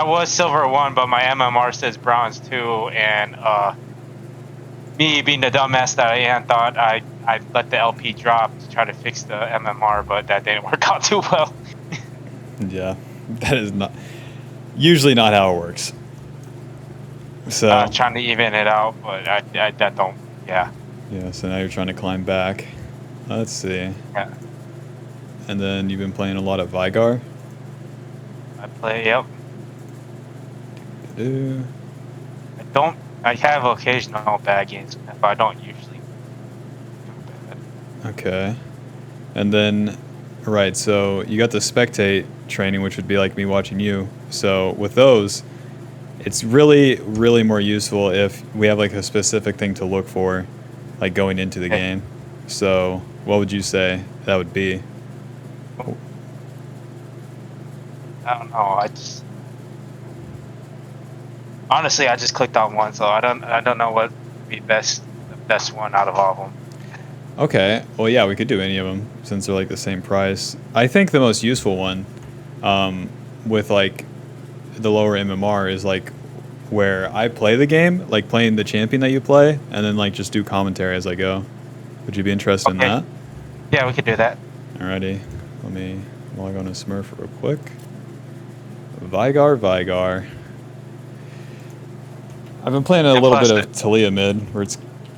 I was silver 1, but my MMR says bronze 2, and me being the dumbass that I am, thought I let the LP drop to try to fix the MMR, but that didn't work out too well. Yeah, that is not usually not how it works. So Trying to even it out, but I that don't. Yeah. yeah, so now you're trying to climb back. Let's see. Yeah. And then you've been playing a lot of VEIGAR. I play. Yep. Uh, I don't. I have occasional bad games, but I don't usually do bad. Okay. And then, right, so you got the spectate training, which would be like me watching you. So with those, it's really, really more useful if we have like a specific thing to look for, like going into the Okay. game. So what would you say that would be? I don't know. Honestly, I just clicked on one, so I don't know what would be the best one out of all of them. Okay, well, yeah, we could do any of them since they're like the same price. I think the most useful one, with like the lower MMR, is like where I play the game, like playing the champion that you play, and then like just do commentary as I go. Would you be interested in Okay. that? Yeah, we could do that. Alrighty, let me log on to Smurf real quick. VEIGAR. I've been playing a And little plus, bit of Talia mid, where it's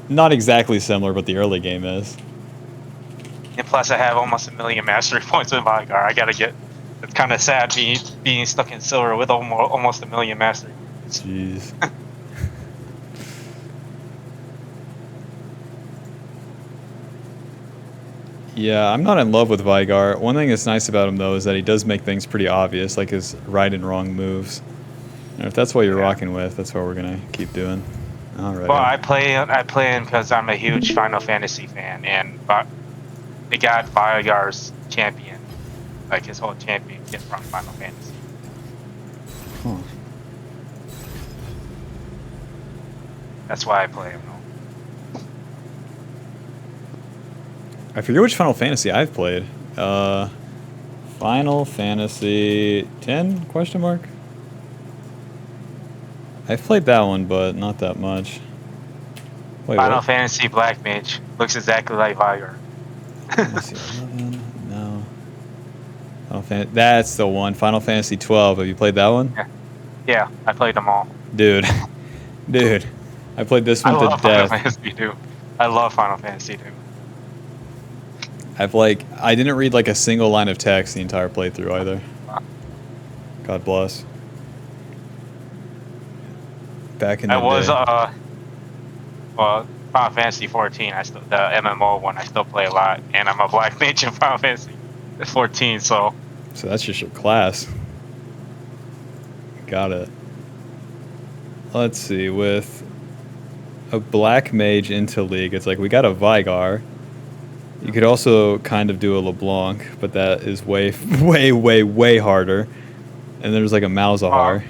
not exactly similar, but the early game is. I have almost 1 million mastery points with VEIGAR. I gotta get. It's kind of sad being stuck in silver with almost 1 million mastery points. Jeez. Yeah, I'm not in love with VEIGAR. One thing that's nice about him, though, is that he does make things pretty obvious, like his right and wrong moves. And if that's what you're rocking with, that's what we're going to keep doing. All right. Well, I play him because I'm a huge Final Fantasy fan, and they got VEIGAR's champion, like his whole champion kit from Final Fantasy. Huh. That's why I play him. I forget which Final Fantasy I've played. Final Fantasy 10? Question mark? I've played that one, but not that much. Wait, Final what? Fantasy Black Mage looks exactly like VEIGAR. Fantasy 11? No. That's the one. Final Fantasy 12. Have you played that one? Yeah, I played them all. Dude. Dude. I played this one to love Final death. Fantasy too. I love Final Fantasy too. I didn't read like a single line of text the entire playthrough either. God bless. Back in the day. Well, Final Fantasy 14. The MMO one. I still play a lot, and I'm a Black Mage in Final Fantasy 14. So that's just your class. Got it. Let's see. With a Black Mage into League, it's like we got a VEIGAR. You could also kind of do a LeBlanc, but that is way, way harder. And there's like a Malzahar.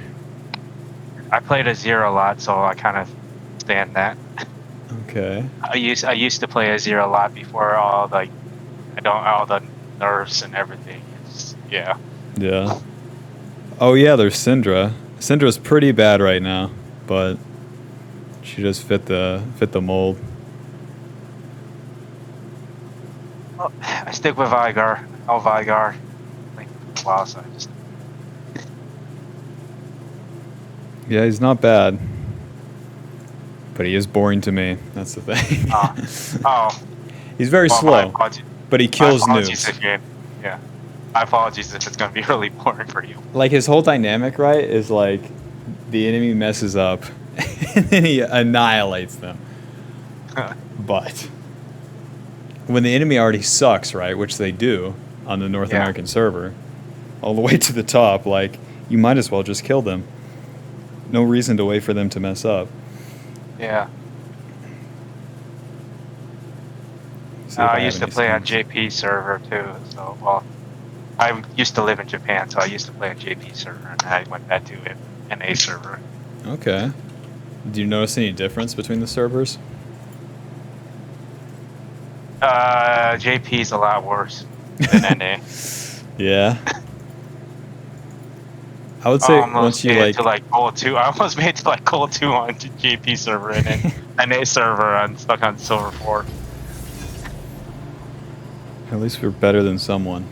I played Azir a lot, so I kind of stand that. Okay. I used to play Azir a lot before all the nerfs and everything. Yeah. Yeah. Oh yeah, there's Syndra. Syndra's pretty bad right now, but she just fit the mold. I stick with VEIGAR. Oh, VEIGAR. Wow, so I just. Yeah, he's not bad, but he is boring to me. That's the thing. He's very slow, but he kills noobs. Yeah, my apologies if it's going to be really boring for you. Like his whole dynamic, right, is like the enemy messes up, and then he annihilates them. But when the enemy already sucks, right, which they do on the North American server, all the way to the top, like, you might as well just kill them. No reason to wait for them to mess up. Yeah. I used to play on JP server too, so, well, I used to live in Japan, so I used to play on JP server, and I went back to NA server. Okay. Do you notice any difference between the servers? JP's a lot worse than NA. Yeah. I would I say almost once you made it like, to like gold 2. I almost made it to like gold 2 on GP server and then NA server. I'm stuck on silver 4. at least we're better than someone.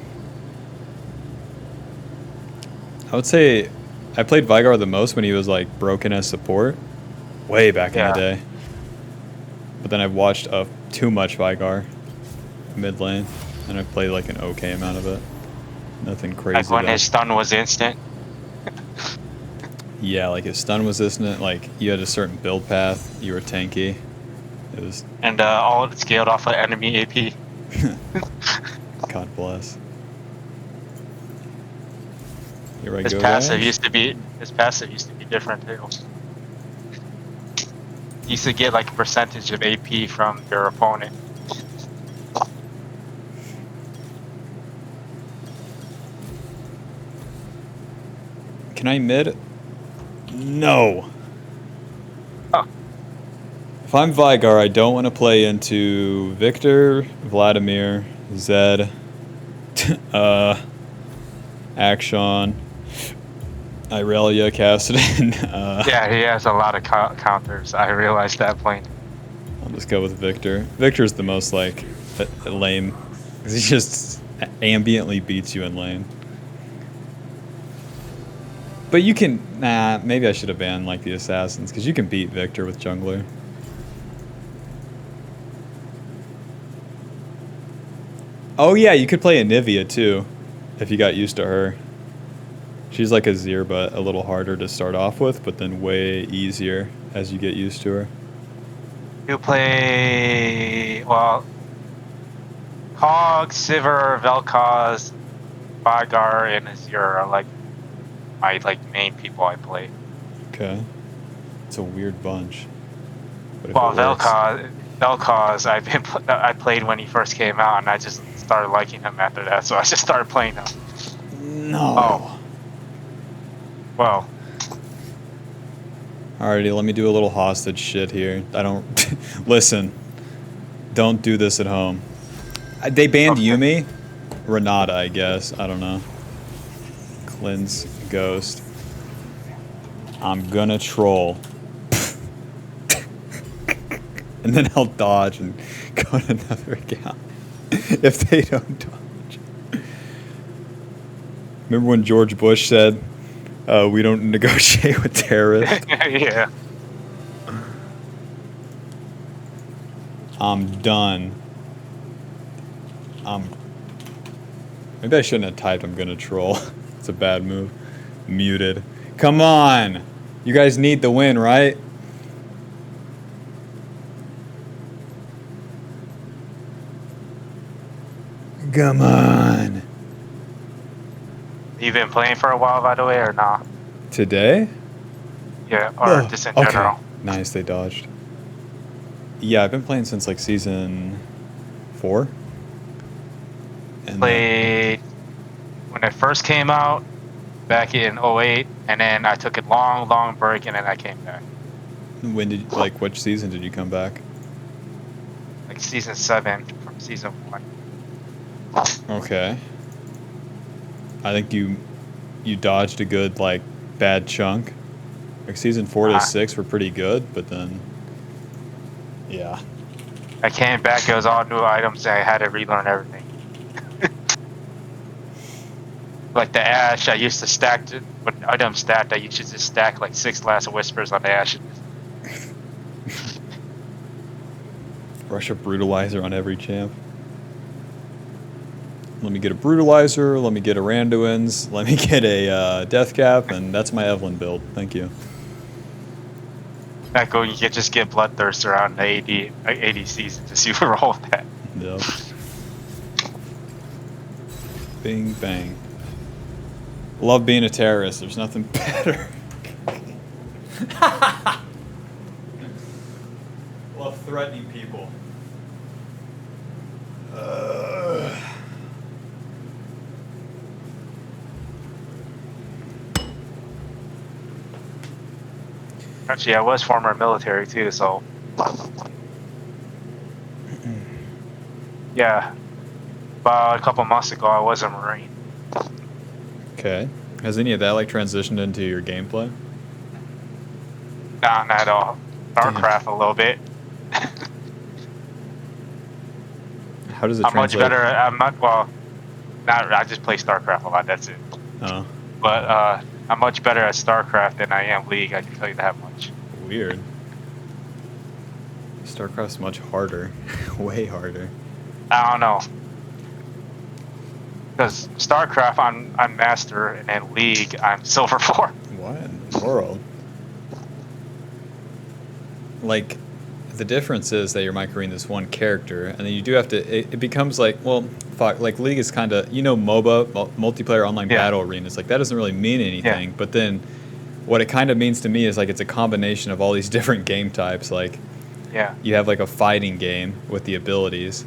I would say I played VEIGAR the most when he was like broken as support, way back in the Yeah. day. But then I've watched too much VEIGAR mid lane, and I've played like an okay amount of it. Nothing Like crazy when though. his stun was instant. Yeah, like his stun was instant. Like you had a certain build path, you were tanky. It was And all it scaled off of enemy AP. God bless. Here I His go, passive guys. used to be different too. You used to get like a percentage of AP from your opponent. Can I mid? No. Oh. If I'm VEIGAR, I don't want to play into Victor, Vladimir, Zed, Action, Irelia, Cassidy. Yeah, he has a lot of counters. I realized that playing. I'll just go with Victor. Victor's the most like lame, because he just ambiently beats you in lane. But you can maybe I should have banned like the assassins, because you can beat Victor with jungler. Oh yeah, you could play Anivia too, if you got used to her. She's like a Zir, but a little harder to start off with, but then way easier as you get used to her. You play Hog, Sivir, Vel'Koz, VEIGAR, and Azir are like my main people I play. Okay. It's a weird bunch. But if Well, it works. Vel'Koz, I played when he first came out, and I just started liking him after that. So I just started playing him. No. Oh, well. Alrighty, let me do a little hostage shit here. I don't listen. Don't do this at home. They banned Okay. Yumi, Renata, I guess. I don't know. Cleanse Ghost. I'm gonna troll. And then I'll dodge and go to another account if they don't dodge. Remember when George Bush said, we don't negotiate with terrorists? Yeah. I'm done. Maybe I shouldn't have typed I'm gonna troll. It's a bad move. Muted. Come on! You guys need the win, right? Come on. You've been playing for a while, by the way, or not? Today? Yeah, or just in general. Nice, they dodged. Yeah, I've been playing since like season 4. And Played when it first came out back in 08, and then I took a long break, and then I came back. when did which season did you come back? Like season 7 from season 1. Okay. I think you dodged a good bad chunk. Like season 4 to 6 were pretty good, but then yeah. I came back, it was all new items, and I had to relearn everything. Like the Ash, I used to stack it, when item stacked, I used to just stack like 6 Last Whispers on the Ash. Rush a Brutalizer on every champ. Let me get a Brutalizer, let me get a Randuin's, let me get a Death Cap, and that's my Evelyn build. Thank you. Back when you could just get Bloodthirster around the AD season to see roll with that. Yep. Bing, bang. Love being a terrorist. There's nothing better. Love threatening people. Actually, I was former military too, so yeah. About a couple months ago, I was a Marine. Okay. Has any of that like transitioned into your gameplay? Not at all. Damn. StarCraft a little bit. How does it I'm much translate? better. I'm not well. Not. I just play StarCraft a lot. That's it. Oh, But I'm much better at StarCraft than I am League. I can tell you that much. weird. StarCraft's much harder, way harder. I don't know. Because StarCraft, I'm Master, and then League, I'm Silver 4. What in the world? Like, the difference is that you're microing this one character, and then you do have to. It becomes like, well, fuck. Like League is kind of, MOBA, multiplayer online Yeah. battle arenas. Like that doesn't really mean anything. But then, what it kind of means to me is like it's a combination of all these different game types. Like, Yeah. you have like a fighting game with the abilities,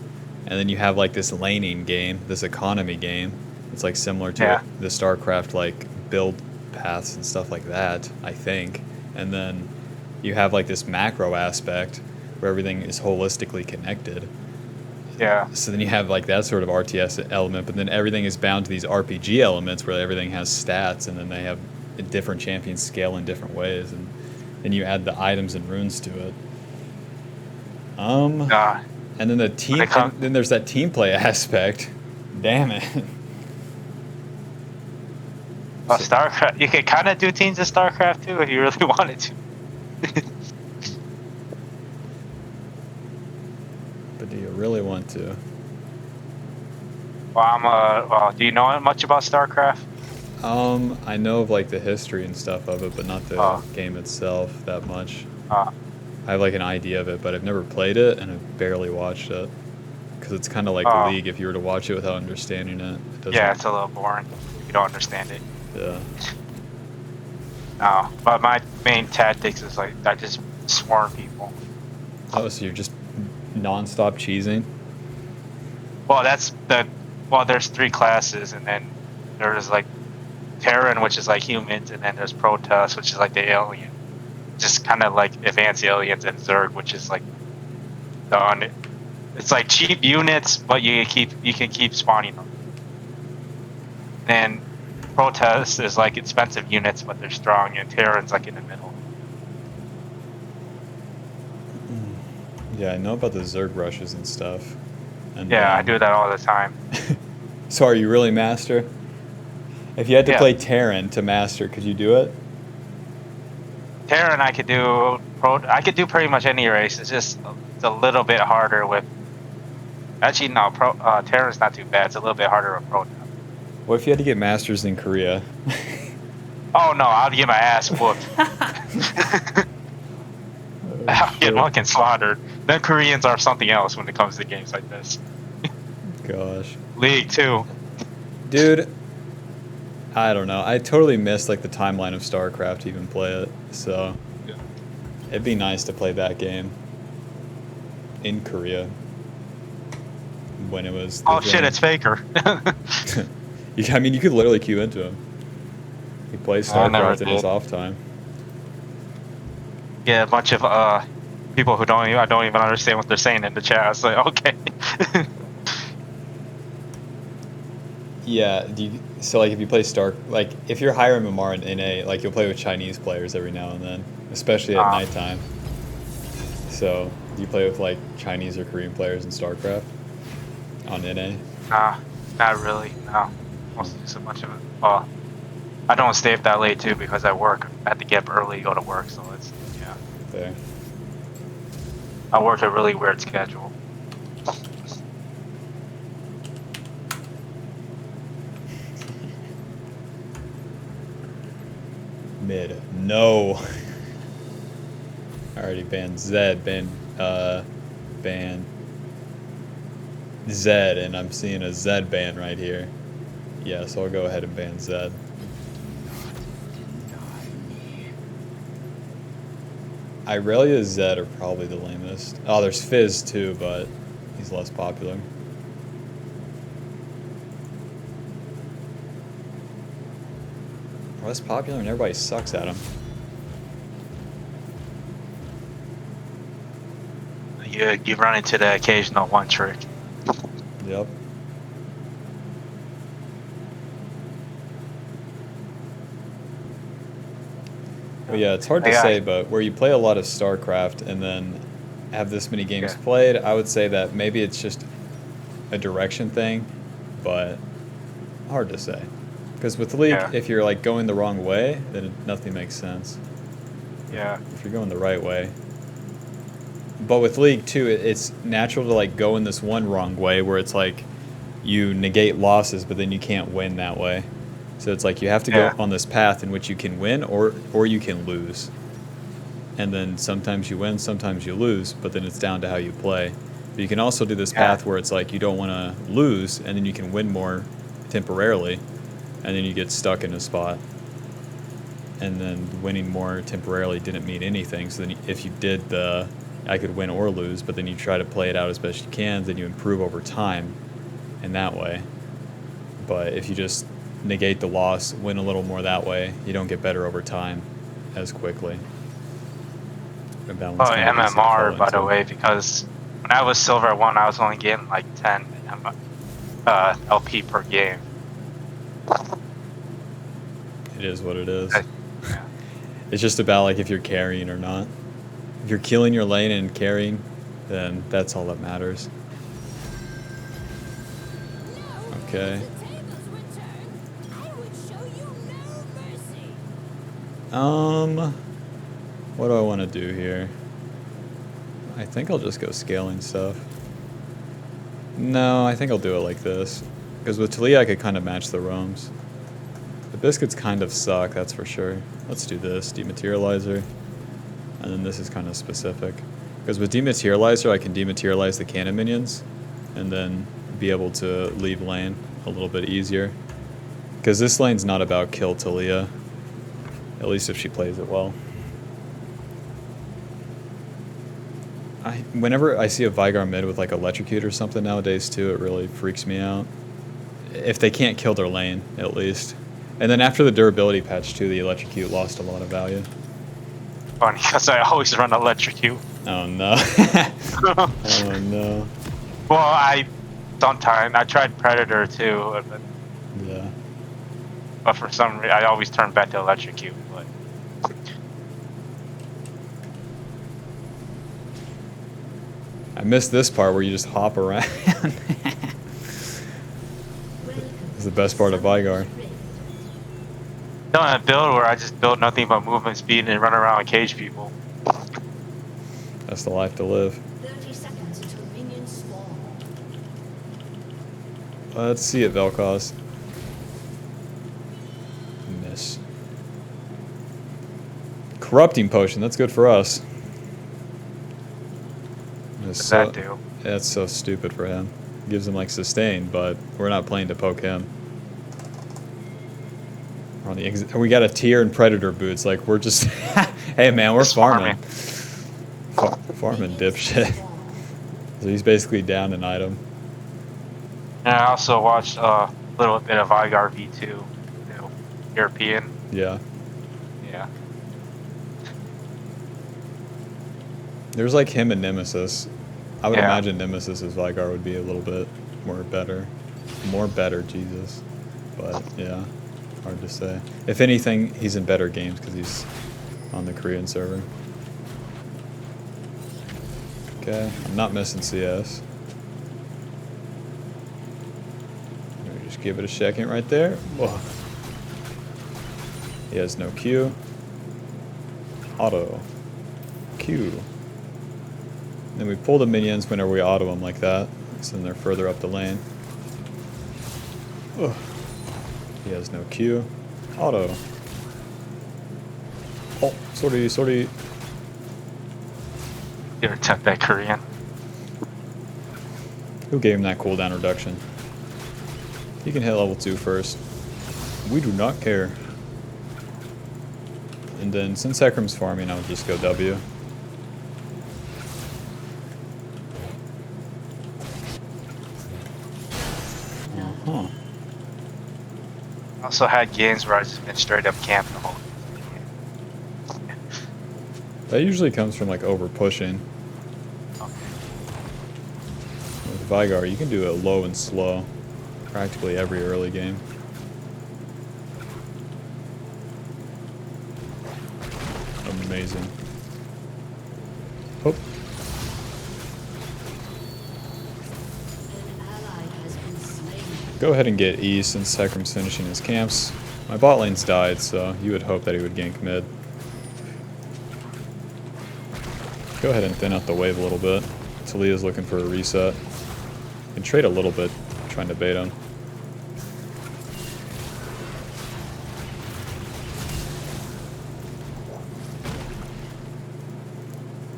and then you have like this laning game, this economy game. It's like similar to the StarCraft like build paths and stuff like that, I think. And then you have like this macro aspect where everything is holistically connected. Yeah. So then you have like that sort of RTS element, but then everything is bound to these RPG elements where everything has stats, and then they have different champions scale in different ways, and then you add the items and runes to it. And then the team, and then there's that team play aspect. Damn it. Well, StarCraft, you could kind of do teams of StarCraft too if you really wanted to. But do you really want to? Well, well, do you know much about StarCraft? I know of like the history and stuff of it, but not the game itself that much. I have like an idea of it, but I've never played it, and I've barely watched it. Because it's kind of like League. If you were to watch it without understanding it, yeah, it's a little boring if you don't understand it. Yeah. No, but my main tactics is like I just swarm people. Oh, so you're just non-stop cheesing? Well, there's 3 classes, and then there's like Terran, which is like humans, and then there's Protoss, which is like the alien. Just kind of like advanced aliens, and Zerg, which is like it's like cheap units, but you can keep spawning them. And Protoss is like expensive units, but they're strong, and Terran's like in the middle. Yeah, I know about the Zerg rushes and stuff. And, yeah, I do that all the time. So are you really Master? If you had to play Terran to Master, could you do it? Terran, I could do pretty much any race. It's a little bit harder with. Actually, no. Terran's not too bad. It's a little bit harder with Pro. What if you had to get Masters in Korea? Oh no, I'll get my ass whooped. I'll get fucking slaughtered. Then Koreans are something else when it comes to games like this. Gosh. League too. Dude, I don't know. I totally missed like the timeline of StarCraft to even play it. So it'd be nice to play that game in Korea when it was. Oh shit! It's Faker. I mean, you could literally queue into him. He plays StarCraft in his off time. Yeah, a bunch of people who I don't even understand what they're saying in the chat. I was like, okay. Yeah, so like if you play if you're higher MMR in NA, like you'll play with Chinese players every now and then, especially at nighttime. So do you play with like Chinese or Korean players in StarCraft on NA? Nah, not really. No, mostly so much of it. Well, I don't stay up that late too because I work. I have to get up early, go to work, so it's Fair. I work a really weird schedule. Mid. No. I already banned Zed. Banned Zed, and I'm seeing a Zed ban right here. Yeah, so I'll go ahead and ban Zed. Irelia Zed are probably the lamest. Oh, there's Fizz too, but he's less popular. Less popular and everybody sucks at him. You run into the occasional one trick. Yep. Well, yeah, it's hard to say, but where you play a lot of StarCraft and then have this many games played, I would say that maybe it's just a direction thing, but hard to say. Because with League, if you're like going the wrong way, then nothing makes sense. Yeah. If you're going the right way. But with League too, it's natural to like go in this one wrong way where it's like you negate losses, but then you can't win that way. So it's like you have to go on this path in which you can win or you can lose. And then sometimes you win, sometimes you lose, but then it's down to how you play. But you can also do this path where it's like you don't want to lose, and then you can win more temporarily, and then you get stuck in a spot. And then winning more temporarily didn't mean anything. So then if you did the I could win or lose, but then you try to play it out as best you can, then you improve over time in that way. But if you just negate the loss, win a little more that way, you don't get better over time as quickly. Oh, MMR, by the way, because when I was Silver 1, I was only getting like 10 LP per game. It is what it is. It's just about like if you're carrying or not. If you're killing your lane and carrying, then that's all that matters. Okay. What do I want to do here? I think I'll just go scaling stuff. No, I think I'll do it like this. Because with Talia, I could kind of match the roams. The biscuits kind of suck, that's for sure. Let's do this, dematerializer. And then this is kind of specific. Because with dematerializer, I can dematerialize the cannon minions. And then be able to leave lane a little bit easier. Because this lane's not about kill Talia. At least if she plays it well. Whenever I see a VEIGAR mid with like electrocute or something nowadays too, it really freaks me out. If they can't kill their lane, at least. And then after the durability patch too, the electrocute lost a lot of value. Funny, because I always run electrocute. Oh no. Oh no. Well, sometimes I tried Predator too. But, yeah. But for some reason, I always turn back to electrocute. But I missed this part where you just hop around. It's the best part of VEIGAR. Done a build where I just built nothing but movement speed and run around and cage people. That's the life to live. 30 seconds until minions spawn. Let's see it, Vel'Koz. Miss. Corrupting potion, that's good for us. What does that do? That's so stupid for him. Gives him like sustain, but we're not playing to poke him. We're on the we got a tier and predator boots. Like we're just, hey man, we're farming. Farming dipshit. So he's basically down an item. And I also watched a little bit of VEIGAR V2, you know, European. Yeah. Yeah. There's like him and Nemesis. I would imagine Nemesis's VEIGAR would be a little bit more better. More better, Jesus. But yeah, hard to say. If anything, he's in better games because he's on the Korean server. Okay, I'm not missing CS. Let me just give it a second right there. Whoa. He has no Q. Auto. Q. Then we pull the minions whenever we auto them like that. So then they're further up the lane. Ugh. He has no Q. Auto. Oh, sorry. You ever attempt that Korean? Who gave him that cooldown reduction? He can hit level 2 first. We do not care. And then since Hecarim's farming, I would just go W. Uh-huh. I also had games where I just been straight up camping the whole. That usually comes from like over pushing. With VEIGAR, you can do it low and slow, practically every early game. Amazing. Oh, An ally has been slain. go ahead and get E since Hecarim's finishing his camps. My bot lane's died, so you would hope that he would gank mid. Go ahead and thin out the wave a little bit. Talia's looking for a reset. You can trade a little bit, trying to bait him.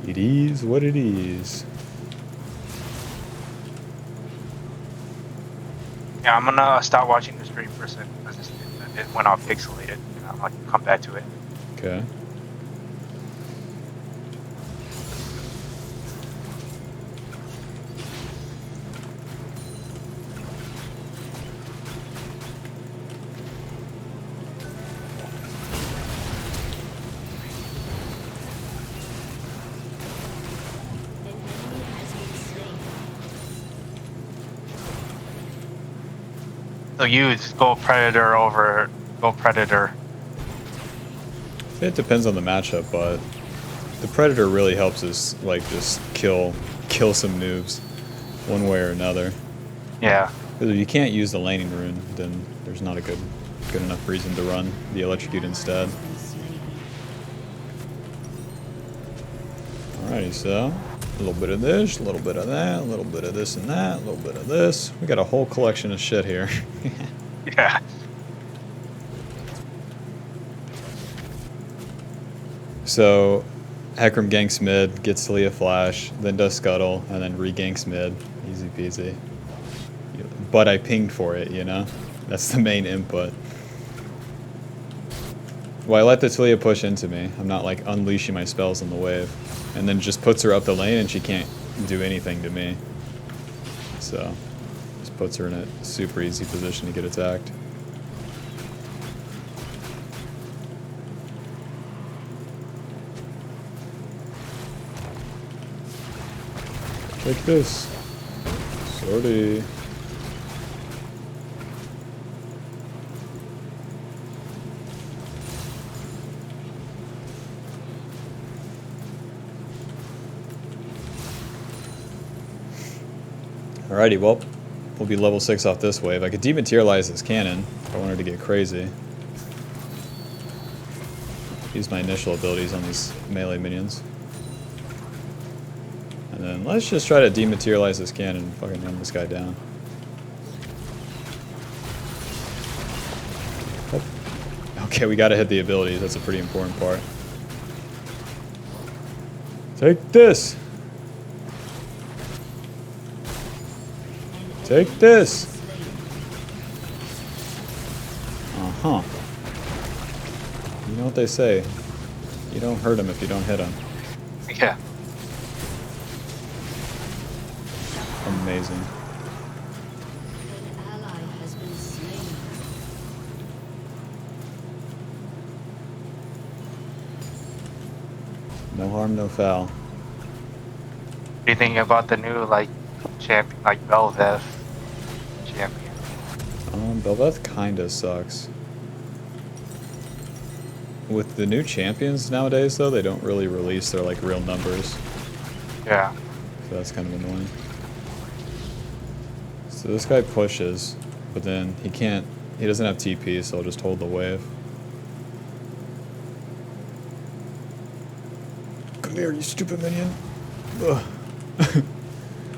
It is what it is. Yeah, I'm gonna stop watching the stream for a second because it went off pixelated. I'm gonna come back to it. Okay. An enemy has been slain. So you just go Predator over go Predator. It depends on the matchup, but the Predator really helps us like just kill some noobs one way or another. Yeah. Because if you can't use the laning rune, then there's not a good enough reason to run the electrocute instead. Has been slain. Alrighty, so a little bit of this, a little bit of that, a little bit of this and that, a little bit of this. We got a whole collection of shit here. Yeah. So Hecarim ganks mid, gets Talia flash, then does scuttle, and then re-ganks mid. Easy peasy. But I pinged for it, you know? That's the main input. Well, I let the Talia push into me. I'm not like unleashing my spells on the wave. And then just puts her up the lane and she can't do anything to me. So, just puts her in a super easy position to get attacked. Take this. Sorry. Alrighty, well, we'll be level 6 off this wave. I could dematerialize this cannon if I wanted to get crazy. Use my initial abilities on these melee minions. And then let's just try to dematerialize this cannon and fucking run this guy down. Oh. Okay, we gotta hit the abilities. That's a pretty important part. Take this! Take this! Uh-huh. You know what they say. You don't hurt him if you don't hit him. Yeah. Amazing. An ally has been slain. No harm, no foul. What do you think about the new like champion, like Belveth champion? Belveth kinda sucks. With the new champions nowadays, though, they don't really release their like real numbers, Yeah. so that's kind of annoying. So this guy pushes, but then he can't. He doesn't have TP, so I'll just hold the wave. Come here, you stupid minion! Ugh.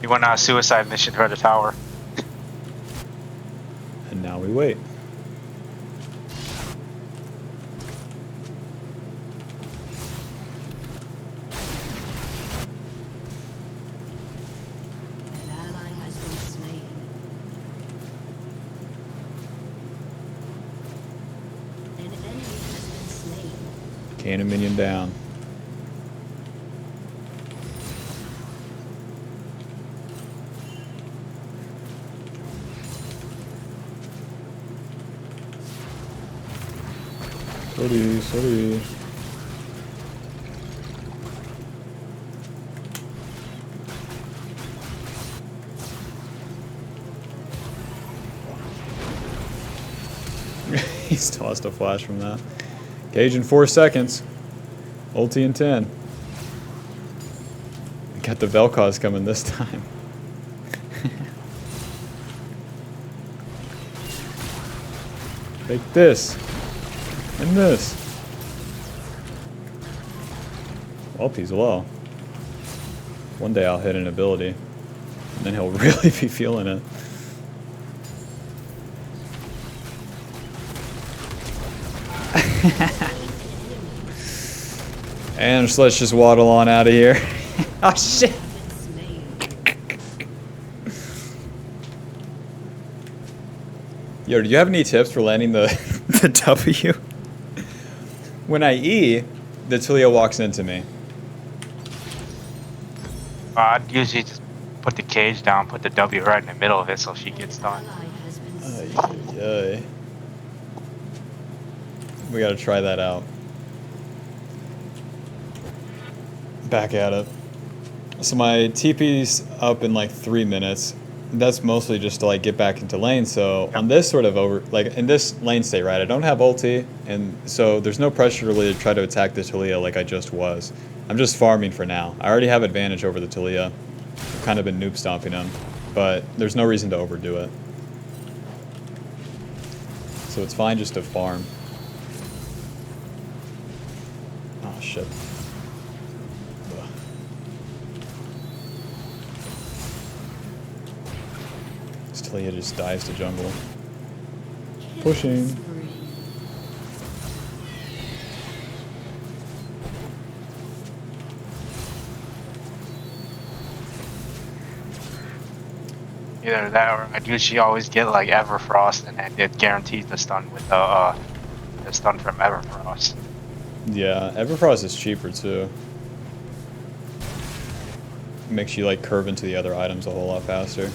You went on a suicide mission for the tower. And now we wait. An ally has been slain. An enemy has been slain. Cannon minion down. Sorry. He's tossed a flash from that. Cage in 4 seconds. Ulti in 10. Got the Vel'Koz coming this time. Take this. And this. Ulti's low. One day I'll hit an ability. And then he'll really be feeling it. And let's just waddle on out of here. Oh shit! Yo, do you have any tips for landing the the W? When I E, the Talia walks into me. I'd usually just put the cage down, put the W right in the middle of it so she gets done. Ay. We gotta try that out. Back at it. So my TP's up in like 3 minutes. That's mostly just to like get back into lane. So on this sort of in this lane state, right, I don't have ulti, and so there's no pressure really to try to attack the Talia like I just was. I'm just farming for now. I already have advantage over the Talia. I've kind of been noob stomping him, but there's no reason to overdo it. So it's fine just to farm. Oh shit. Talia just dives to jungle. Pushing. Either that or I'd usually always get like Everfrost and it guarantees the stun with the stun from Everfrost. Yeah, Everfrost is cheaper too. Makes you like curve into the other items a whole lot faster.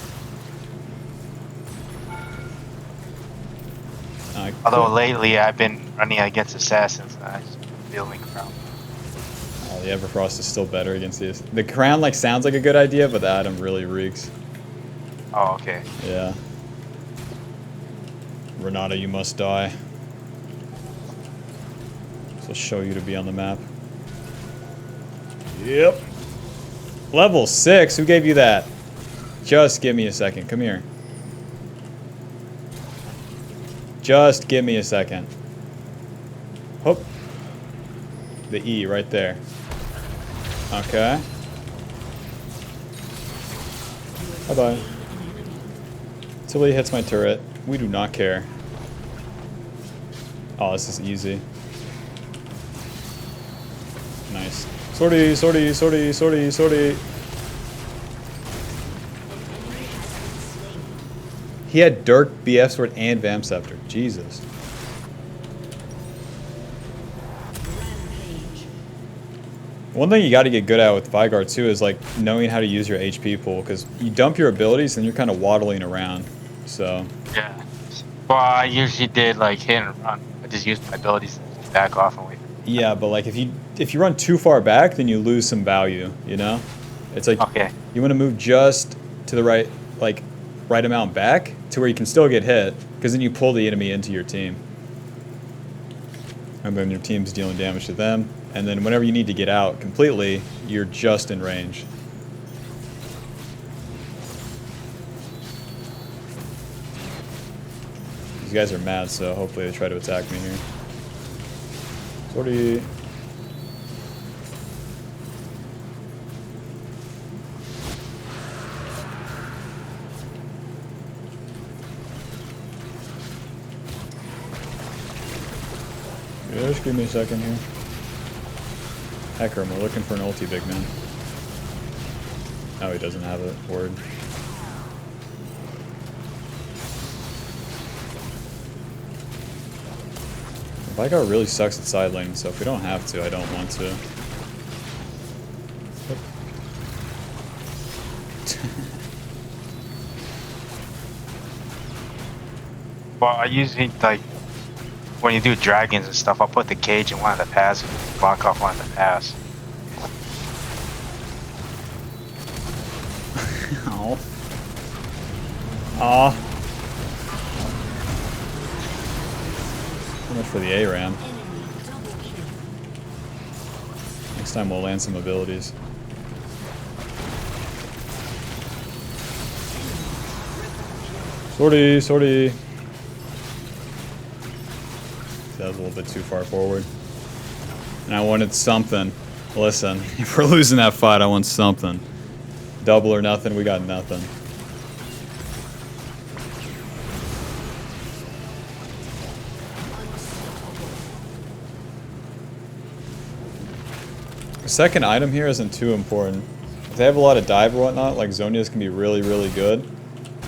Although lately I've been running against assassins and I just feeling crown. Oh, the Everfrost is still better against these. The crown like sounds like a good idea, but the item really reeks. Oh, okay. Yeah. Renata, you must die. This will show you to be on the map. Yep. Level 6? Who gave you that? Just give me a second. Come here. Just give me a second. Hoop. The E right there. Okay. Bye-bye. Until he hits my turret. We do not care. Oh, this is easy. Nice. Sortie, sortie, sortie, sortie, sortie. He had Dirk, BF Sword, and Vamp Scepter. Jesus. One thing you got to get good at with VEIGAR too is like knowing how to use your HP pool, because you dump your abilities and you're kind of waddling around. So. Yeah. Well, I usually did like hit and run. I just used my abilities to back off and wait. Yeah, but like if you run too far back, then you lose some value. You know, it's like you want to move just to the right, like right amount back to where you can still get hit, because then you pull the enemy into your team, and then your team's dealing damage to them. And then whenever you need to get out completely, you're just in range. These guys are mad, so hopefully they try to attack me here. Sortie. Just give me a second here. Hecker, we're looking for an ulti big man. Oh, he doesn't have it. Word. VEIGAR really sucks at side lane, so if we don't have to, I don't want to. Well, I usually like when you do dragons and stuff, I'll put the cage in one of the paths and block off one of the paths. Oh. Aw. How much for the ARAM? Next time we'll land some abilities. Sortie, sortie. That was a little bit too far forward. And I wanted something. Listen, if we're losing that fight, I want something. Double or nothing, we got nothing. The second item here isn't too important. If they have a lot of dive or whatnot, like Zonias can be really, really good.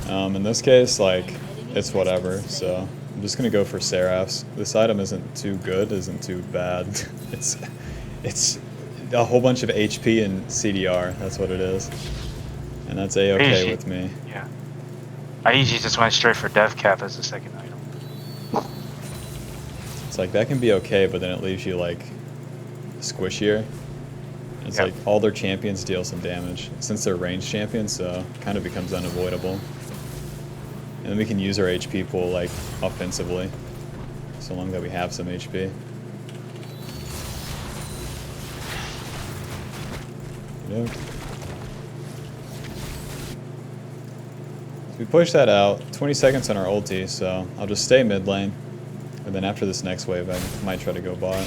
In this case, like, it's whatever, so I'm just gonna go for Seraphs. This item isn't too good, isn't too bad. It's a whole bunch of HP and CDR, that's what it is. And that's A-okay with me. Yeah. I usually just went straight for Death Cap as the second item. It's like, that can be okay, but then it leaves you, like, squishier. It's like, all their champions deal some damage. Since they're ranged champions, so it kind of becomes unavoidable. And then we can use our HP pool, like, offensively. So long that we have some HP. Yep. So we push that out. 20 seconds on our ulti, so I'll just stay mid lane. And then after this next wave, I might try to go bot.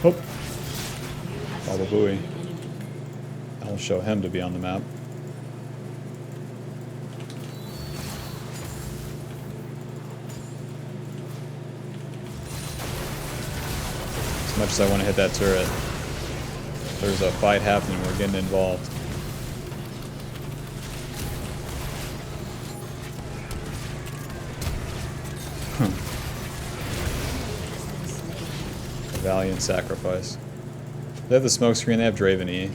Oh. Baba Booey. I'll show him to be on the map. As much as I want to hit that turret, there's a fight happening, we're getting involved. A valiant sacrifice. They have the smoke screen, they have Draven E.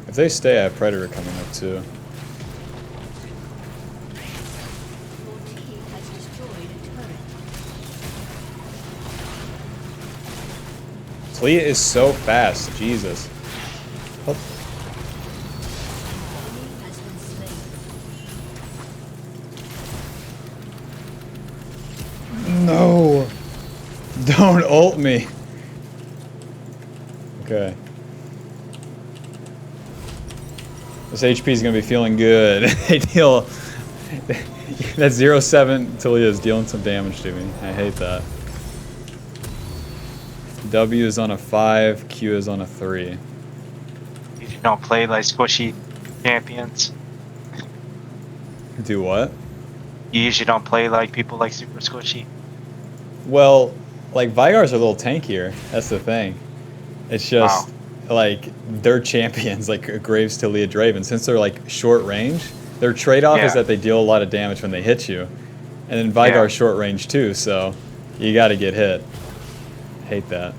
If they stay, I have Predator coming up too. Your team has destroyed a turret. Talia is so fast, Jesus. Oh. Enemy has been slain. No! Don't ult me! Okay. This HP is gonna be feeling good. They deal... that 0-7 Talia is dealing some damage to me. I hate that. W is on a 5, Q is on a 3. You don't play like squishy champions. Do what? You usually don't play like people like super squishy. Well, like, Veigars are a little tankier. That's the thing. It's just, like, they're champions, like Graves, Talia, Draven. Since they're, like, short range, their trade-off is that they deal a lot of damage when they hit you. And then Veigar's short range, too, so you gotta get hit. Hate that.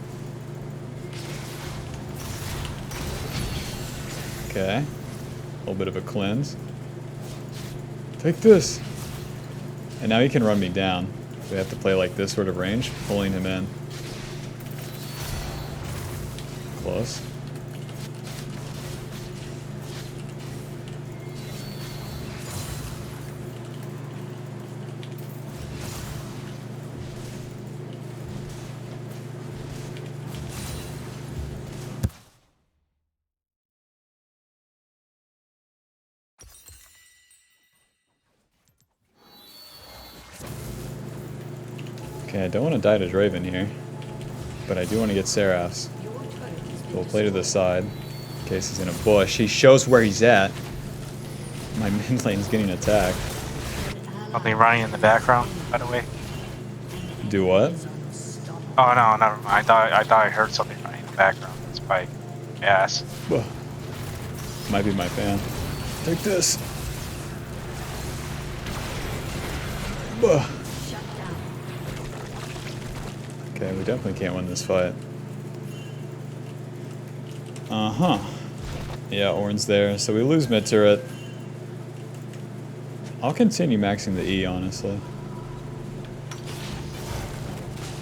Okay. A little bit of a cleanse. Take this. And now he can run me down. We have to play like this sort of range, pulling him in. Close. Okay, I don't want to die to Draven here, but I do want to get Seraphs. Your turret has been We'll play to the side, in case he's in a bush. He shows where he's at. My mid lane's getting attacked. Something running in the background, by the way. Do what? Oh no, never mind. I thought I heard something running in the background. That's my ass. Ugh. Might be my fan. Take this. Ugh. shut down. Okay, we definitely can't win this fight. Uh-huh. Yeah, Ornn's there. So we lose mid turret. I'll continue maxing the E, honestly.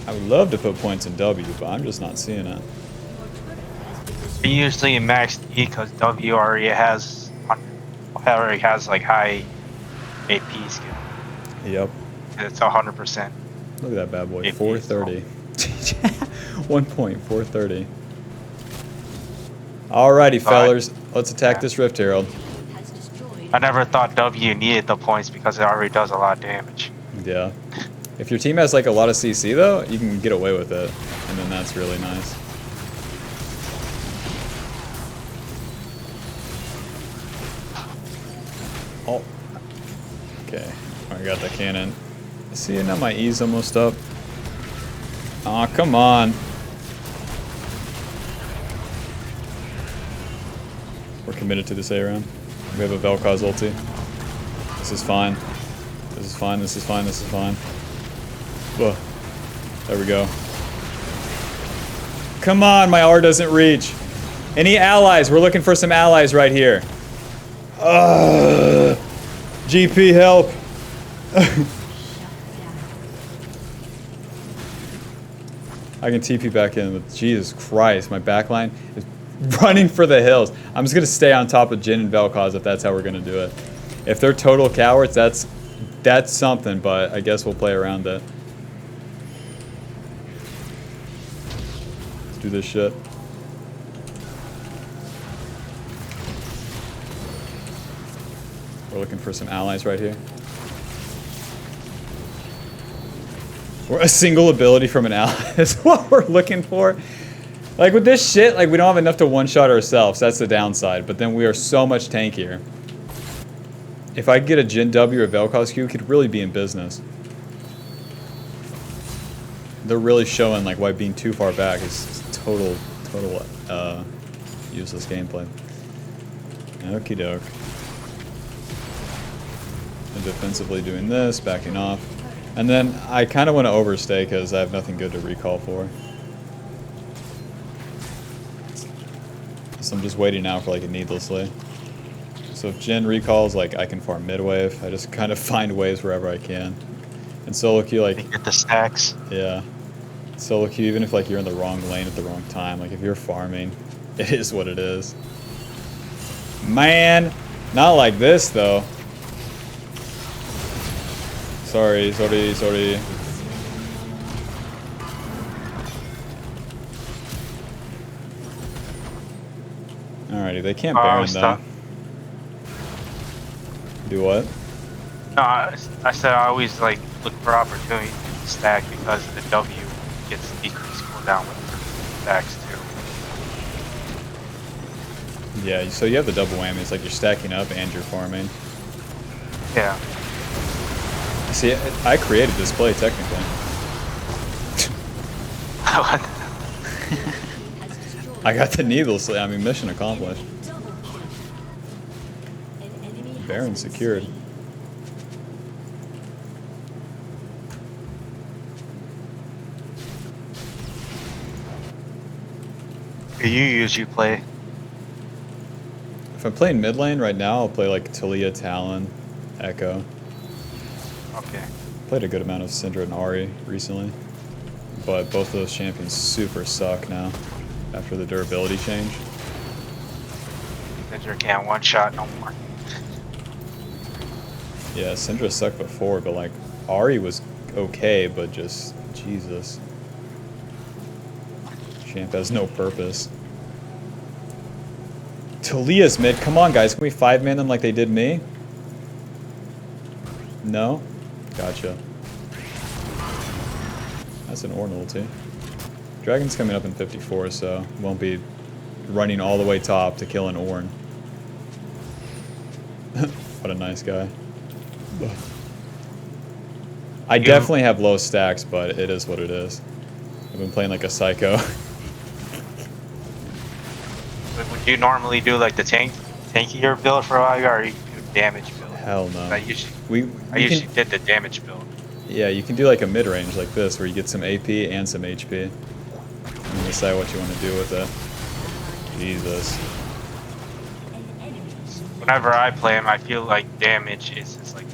I would love to put points in W, but I'm just not seeing it. I usually max E because W already has like high AP skill. Yep. It's 100%. Look at that bad boy. AP 430. 1 point, 430. Alrighty, fellers. Let's attack this Rift Herald. Has destroyed I never thought W needed the points because it already does a lot of damage. Yeah. If your team has like a lot of CC though, you can get away with it. And then that's really nice. Oh. Okay. I got the cannon. See, now my E's almost up. Aw, come on. We're committed to this A round. We have a Vel'Koz ulti. This is fine. This is fine, this is fine, this is fine. Whoa. There we go. Come on, my R doesn't reach. Any allies? We're looking for some allies right here. GP, help. I can TP back in, but Jesus Christ, my backline is running for the hills. I'm just gonna stay on top of Jhin and Vel'Koz if that's how we're gonna do it. If they're total cowards, that's something, but I guess we'll play around it. Let's do this shit. We're looking for some allies right here. Or a single ability from an ally is what we're looking for. Like with this shit, like we don't have enough to one-shot ourselves. That's the downside. But then we are so much tankier. If I could get a Jhin W or Vel'Koz Q, we could really be in business. They're really showing like why being too far back is total useless gameplay. Okie doke. And defensively doing this, backing off. And then I kind of want to overstay because I have nothing good to recall for. So I'm just waiting out for like a needlessly. So if Jhin recalls, like I can farm mid wave. I just kind of find waves wherever I can. And solo queue, like You get the stacks. yeah, solo queue even if like you're in the wrong lane at the wrong time. Like if you're farming, it is what it is. Man, not like this though. Sorry. Alrighty, they can't Baron though. Do what? No, I said I always like look for opportunities to stack because the W gets decreased cooldown with stacks too. Yeah, so you have the double whammy. It's like you're stacking up and you're farming. Yeah. See, I created this play technically. I got the needlessly. I mean, mission accomplished. Baron secured. You usually play. If I'm playing mid lane right now, I'll play like Talia, Talon, Echo. Okay. Played a good amount of Syndra and Ahri recently, but both of those champions super suck now after the durability change. Syndra can't one shot no more. Yeah, Syndra sucked before, but like Ahri was okay, but just Jesus. Champ has no purpose. Talia's mid. Come on, guys. Can we 5-man them like they did me? No? Gotcha. That's an Ornn ulti. Dragon's coming up in 54, so won't be running all the way top to kill an Ornn. What a nice guy. I definitely have low stacks, but it is what it is. I've been playing like a psycho. Would you normally do like the tankier build for VEIGAR, or you do damage build? Hell no. I usually did the damage build. Yeah, you can do like a mid-range like this where you get some AP and some HP. And decide what you want to do with it. Jesus. whenever I play him, I feel like damage is his like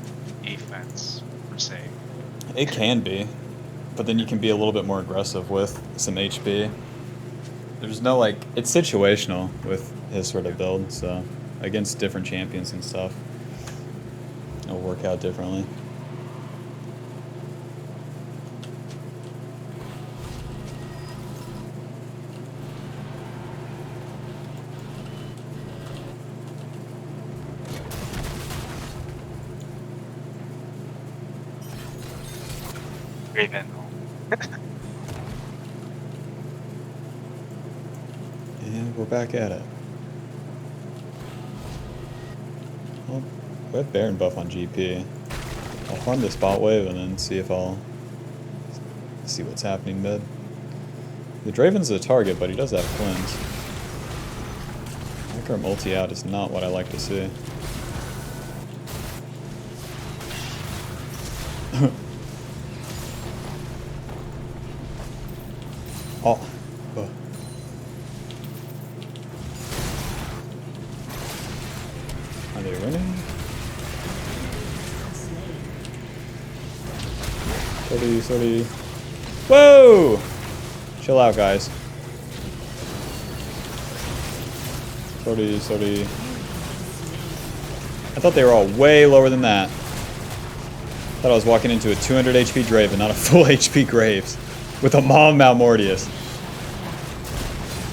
defense per se. It can be, but then you can be a little bit more aggressive with some HP. There's no like, it's situational with his sort of build, so against different champions and stuff, it'll work out differently. Raven. And we're back at it. Well, we have Baron buff on GP. I'll farm this bot wave and then see if I'll see what's happening mid. The Draven's a target, but he does have cleanse. Vicar multi out is not what I like to see. Oh. Oh. Are they winning? 30. Whoa! Chill out, guys. 30. I thought they were all way lower than that. Thought I was walking into a 200 HP Draven, not a full HP Graves. With a Mom Malmortius.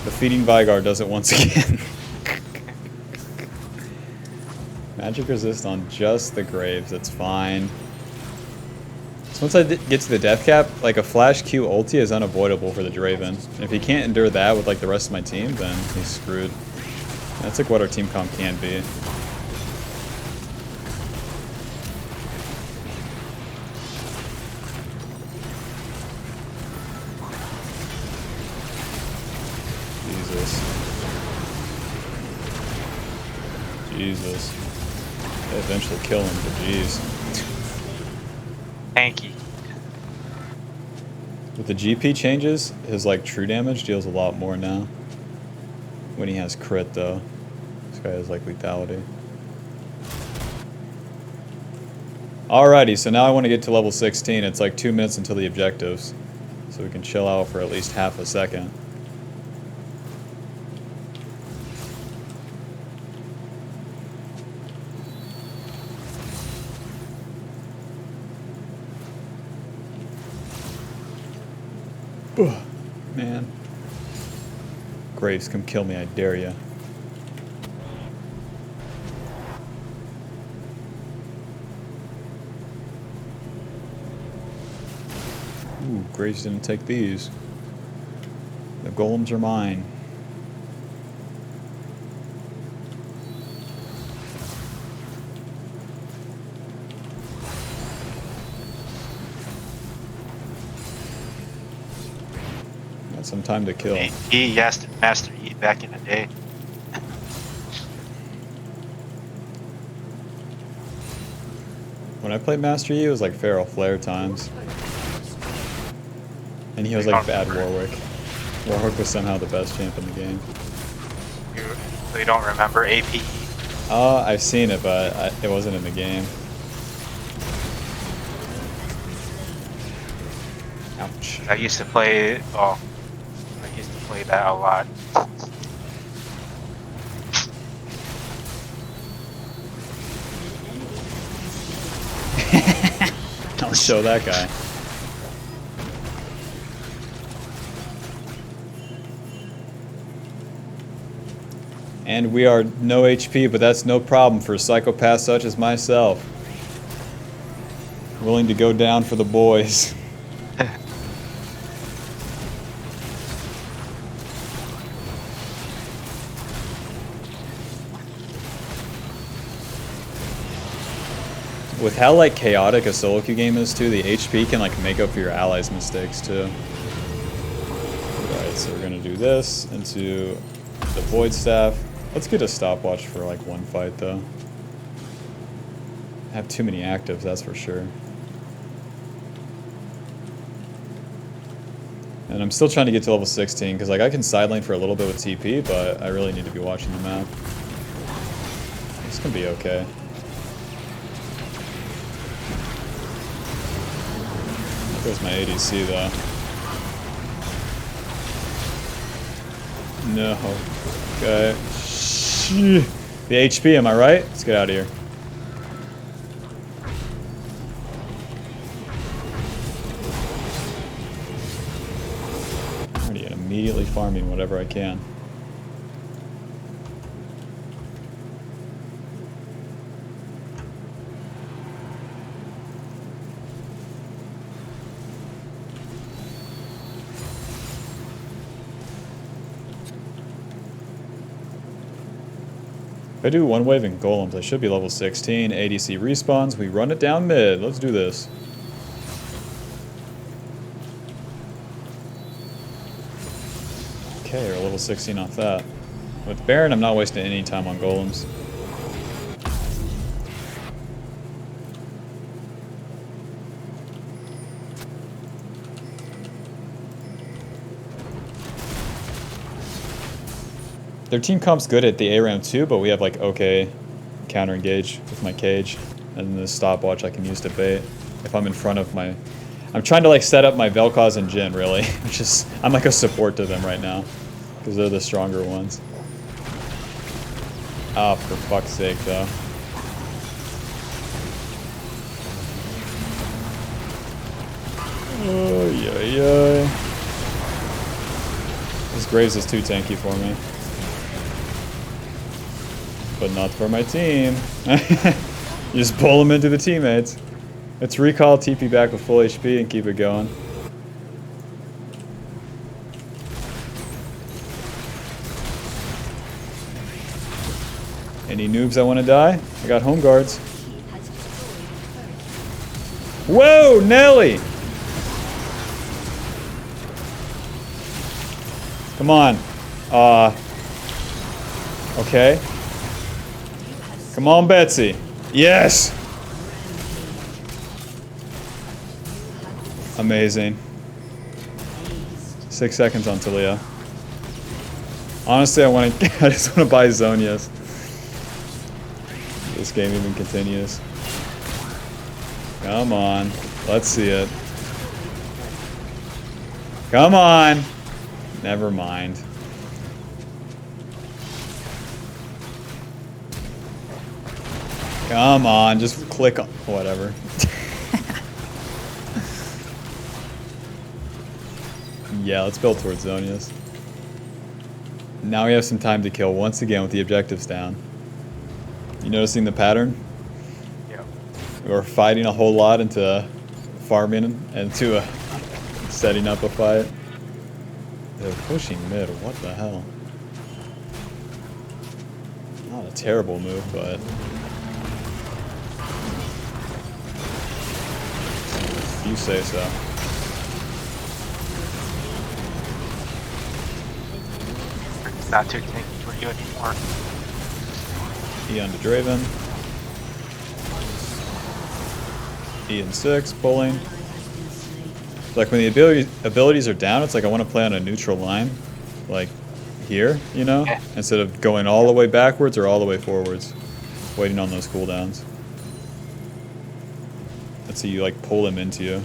The feeding VEIGAR does it once again. Magic resist on just the Graves, that's fine. So once I get to the death cap, like a flash Q ulti is unavoidable for the Draven. And if he can't endure that with like the rest of my team, then he's screwed. That's like what our team comp can be. Jesus. They eventually kill him, but jeez. Tanky. With the GP changes, his like true damage deals a lot more now. When he has crit though. This guy has like lethality. Alrighty, so now I want to get to level 16. It's like 2 minutes until the objectives. So we can chill out for at least half a second. Man. Graves, come kill me, I dare ya. Ooh, Graves didn't take these. The golems are mine. Some time to kill. He yes to Master Yi back in the day. When I played Master Yi, it was like Feral Flare times. And he was like bad Warwick. Warwick was somehow the best champ in the game. You really don't remember AP? I've seen it, but it wasn't in the game. Ouch. I used to play, play that a lot. I'll show that guy. And we are no HP, but that's no problem for psychopaths such as myself. Willing to go down for the boys. With how like chaotic a solo queue game is too, the HP can like make up for your allies' mistakes too. Alright, so we're gonna do this into the Void Staff. Let's get a stopwatch for like one fight though. I have too many actives, that's for sure. And I'm still trying to get to level 16 because like I can side lane for a little bit with TP, but I really need to be watching the map. This can be okay. There's my ADC though. No. Okay. The HP, am I right? Let's get out of here. Already immediately farming whatever I can. If I do one wave in golems, I should be level 16. ADC respawns. We run it down mid. Let's do this. Okay, we're level 16 off that. With Baron, I'm not wasting any time on golems. Their team comp's good at the ARAM too, but we have like okay counter engage with my cage. And the stopwatch I can use to bait if I'm in front of my... I'm trying to like set up my Vel'Koz and Jhin really, which is... I'm like a support to them right now. Because they're the stronger ones. Oh, for fuck's sake though. Oh, yeah. This Graves is too tanky for me. But not for my team. You just pull them into the teammates. Let's recall TP back with full HP and keep it going. Any noobs that want to die? I got home guards. Whoa, Nelly! Come on. Okay. Come on, Betsy. Yes! Amazing. 6 seconds on Talia. Honestly, I just want to buy Zonias. This game even continues. Come on. Let's see it. Come on! Never mind. Come on, just click on whatever. Yeah, let's build towards Zonias. Now we have some time to kill once again with the objectives down. You noticing the pattern? Yeah. We're fighting a whole lot into farming and to setting up a fight. They're pushing mid, what the hell? Not a terrible move, but... You say so. It's not too tanky for you anymore. Eon to Draven. Ian 6, pulling. Like when the abilities are down, it's like I want to play on a neutral line. Like here, you know? Yeah. Instead of going all the way backwards or all the way forwards. Waiting on those cooldowns. Let's see, you like pull them into you.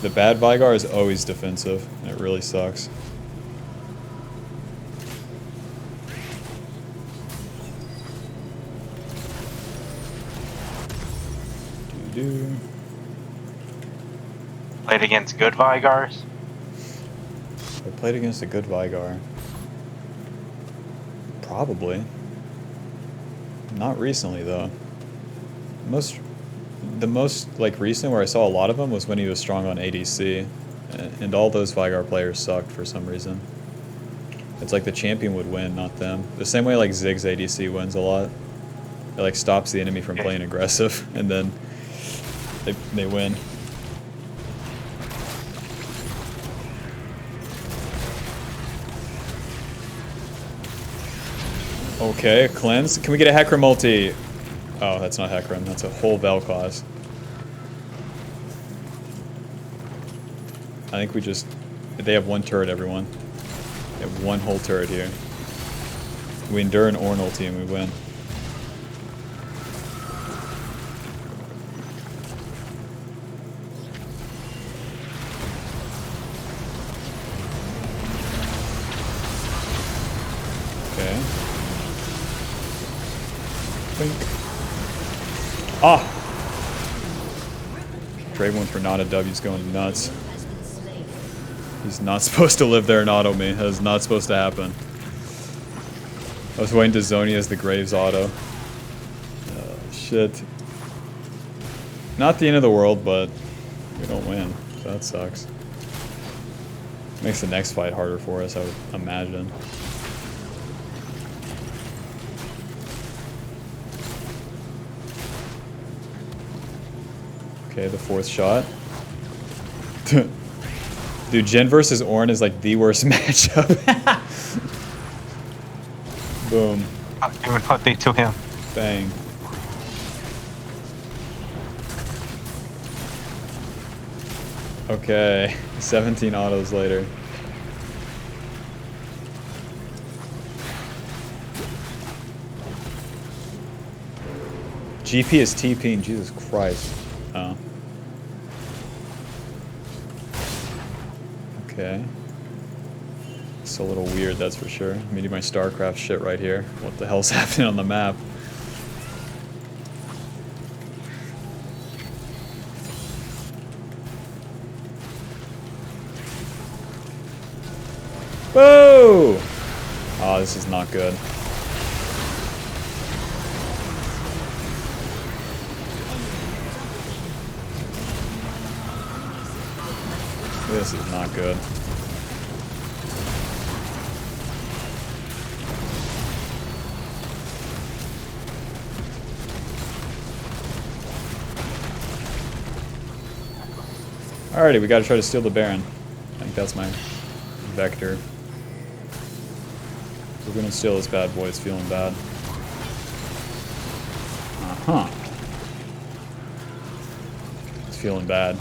The bad VEIGAR is always defensive, and it really sucks. Played against good Vigars. I played against a good VEIGAR. Probably. Not recently though. The most like recent where I saw a lot of him was when he was strong on ADC, and all those VEIGAR players sucked for some reason. It's like the champion would win, not them. The same way like Ziggs ADC wins a lot. It like stops the enemy from playing aggressive, and then they win. Okay, cleanse. Can we get a Hecarim multi? Oh, that's not Hecarim. That's a whole Vel'Koz. I think we just... They have one turret, everyone. They have one whole turret here. We endure an Ornn ulti and we win. Blink. Ah! Draven for not a W's going nuts. He's not supposed to live there and auto me. That is not supposed to happen. I was waiting to Zoni as the Graves auto. Oh, shit. Not the end of the world, but we don't win. So that sucks. Makes the next fight harder for us, I would imagine. Okay, the fourth shot. Dude, Jhin versus Ornn is like the worst matchup. Boom. I'll give an update to him. Bang. Okay, 17 autos later. GP is TPing, Jesus Christ. Oh. Okay. It's a little weird, that's for sure. I'm eating my StarCraft shit right here. What the hell's happening on the map? Whoa! Oh, this is not good. This is not good. Alrighty, we gotta try to steal the Baron. I think that's my vector. We're gonna steal this bad boy, it's feeling bad. Uh-huh. It's feeling bad.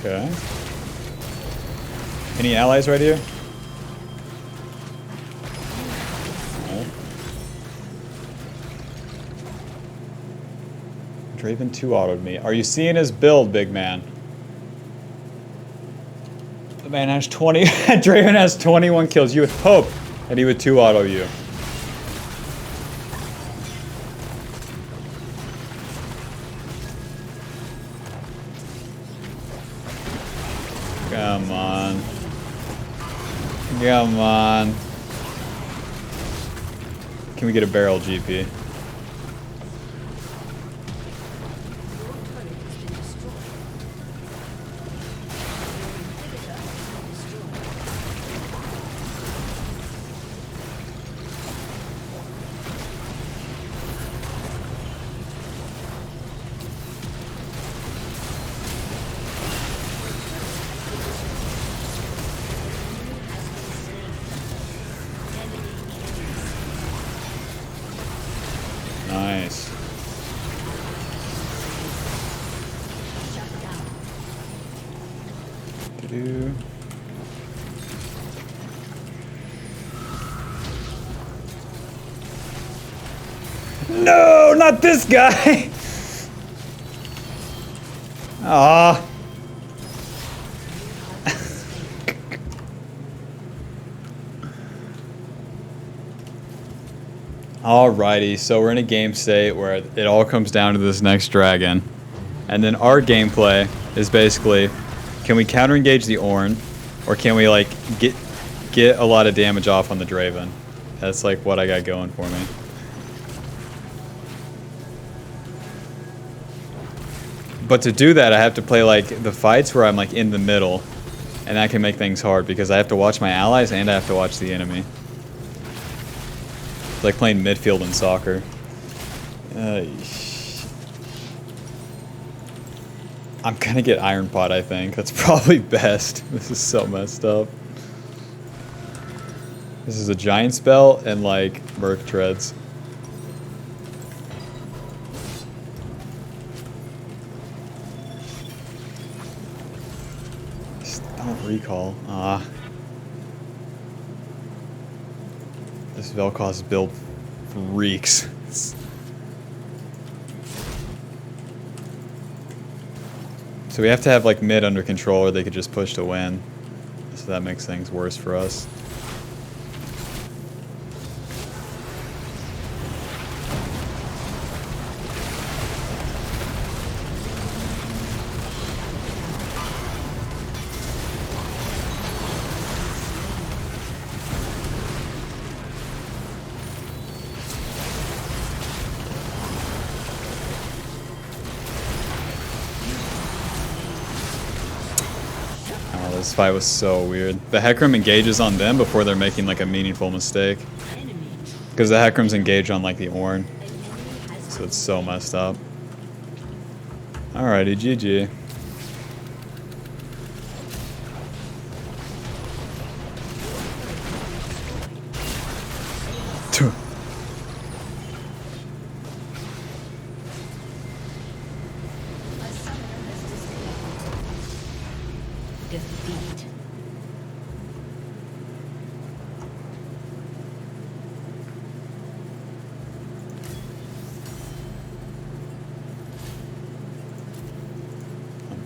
Okay. Any allies right here? No. Draven 2 autoed me. Are you seeing his build, big man? The man has 20. Draven has 21 kills. You would hope that he would 2 auto you. Come on. Come on. Can we get a barrel, GP? Nice. Doo-doo. No, not this guy. Ah. Alrighty, so we're in a game state where it all comes down to this next dragon. And then our gameplay is basically, can we counter engage the Ornn, or can we like get a lot of damage off on the Draven? That's like what I got going for me. But to do that, I have to play like the fights where I'm like in the middle, and that can make things hard because I have to watch my allies and I have to watch the enemy. It's like playing midfield in soccer. I'm gonna get Iron Pot, I think. That's probably best. This is so messed up. This is a giant spell and like Merc Treads. Just don't recall. This Vel'Koz build reeks. So we have to have like mid under control, or they could just push to win. So that makes things worse for us. Oh, this fight was so weird. The Hecarim engages on them before they're making like a meaningful mistake. Because the Hecarim's engage on like the Ornn. So it's so messed up. Alrighty, GG. Defeat.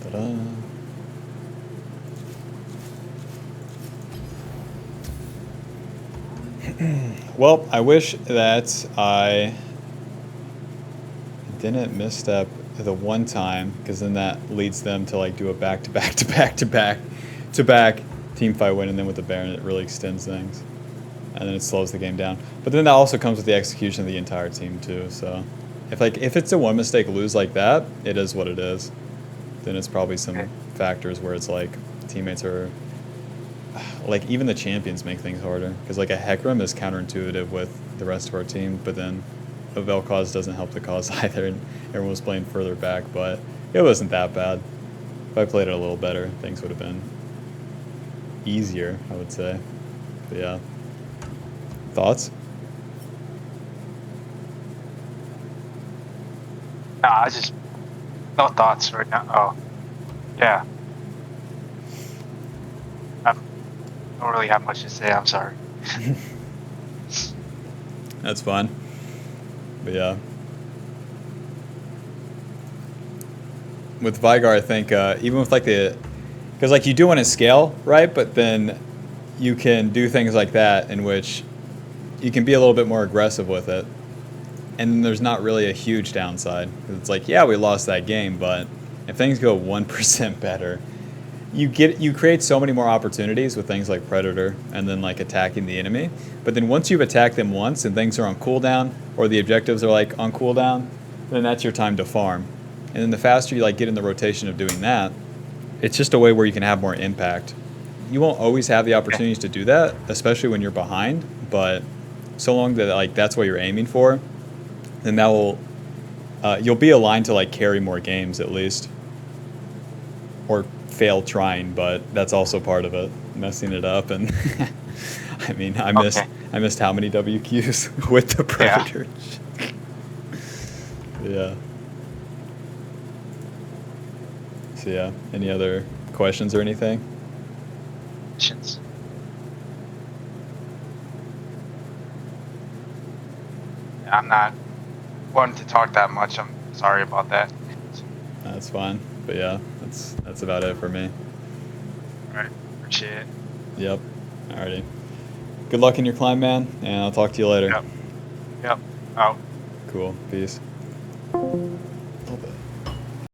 Ta-da. Well, I wish that I didn't misstep the one time, because then that leads them to like do a back-to-back team fight win, and then with the Baron it really extends things, and then it slows the game down. But then that also comes with the execution of the entire team too. So if it's a one mistake lose like that, it is what it is. Then it's probably some factors where it's like teammates are like, even the champions make things harder, because like a Hecarim is counterintuitive with the rest of our team, but then a Vel'Koz doesn't help the cause either, and everyone was playing further back, but it wasn't that bad. If I played it a little better, things would have been easier, I would say. But yeah. Thoughts? Nah, no thoughts right now. Oh, yeah. I don't really have much to say. I'm sorry. That's fine. But yeah. With VEIGAR, I think, even with like because like you do want to scale, right? But then you can do things like that in which you can be a little bit more aggressive with it. And there's not really a huge downside. It's like, yeah, we lost that game, but if things go 1% better, you create so many more opportunities with things like Predator and then like attacking the enemy. But then once you've attacked them once and things are on cooldown, or the objectives are like on cooldown, then that's your time to farm. And then the faster you like get in the rotation of doing that, it's just a way where you can have more impact. You won't always have the opportunities to do that, especially when you're behind, but so long that like that's what you're aiming for, then that will you'll be aligned to like carry more games at least, or fail trying, but that's also part of it, messing it up. And I mean, I missed how many WQs with the Predator. Yeah. So yeah, any other questions or anything? Questions? I'm not wanting to talk that much. I'm sorry about that. That's fine. But yeah, that's about it for me. All right, appreciate it. Yep. Alrighty. Good luck in your climb, man, and I'll talk to you later. Yep. Out. Cool. Peace. A little bit.